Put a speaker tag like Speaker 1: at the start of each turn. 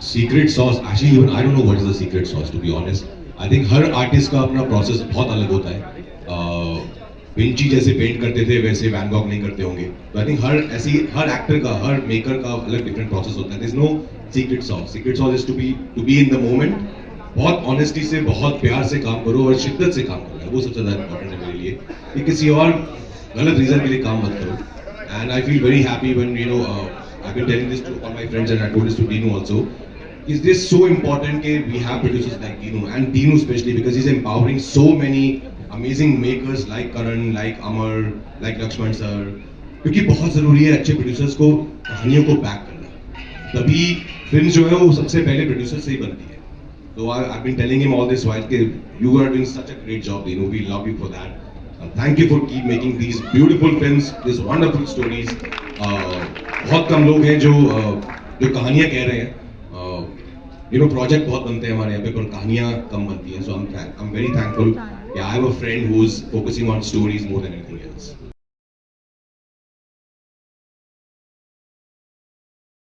Speaker 1: Secret sauce actually even I don't know what is the secret sauce to be honest. I think हर artist का अपना process बहुत अलग होता है. विंची जैसे पेंट करते थे वैसे वैन गॉग नहीं करते होंगे. तो आई थिंक हर एक्टर का हर मेकर का अलग डिफरेंट प्रोसेस होता है. There is no secret sauce. Secret sauce is to be in the moment. बहुत ऑनेस्टी से बहुत प्यार से काम करो और शिद्दत से काम करो. वो सबसे ज्यादा इंपॉर्टेंट है मेरे लिए कि किसी और गलत रीजन के लिए काम मत करो. And I feel very happy when you know I've been telling this to all my friends and I told this to Dinu also. Is this so important that we have producers like Dinu and Dinu especially because he's empowering so many amazing makers like Karan, like Amar, like Lakshman sir. क्योंकि बहुत जरूरी है अच्छे producers को कहानियों को back करना. तभी फिल्म जो है वो सबसे पहले प्रोड्यूसर से ही बनती है. So I've been telling him all this while कि you are doing such a great job, Dinu. We love you for that. Thank you for keep making these beautiful films, these wonderful stories. बहुत कम लोग हैं जो कहानियाँ कह रहे हैं. You know project बहुत बनते हैं हमारे यहाँ पे पर कहानियाँ कम बनती हैं. So I am very thankful. I have a friend who is focusing on stories more than anything else.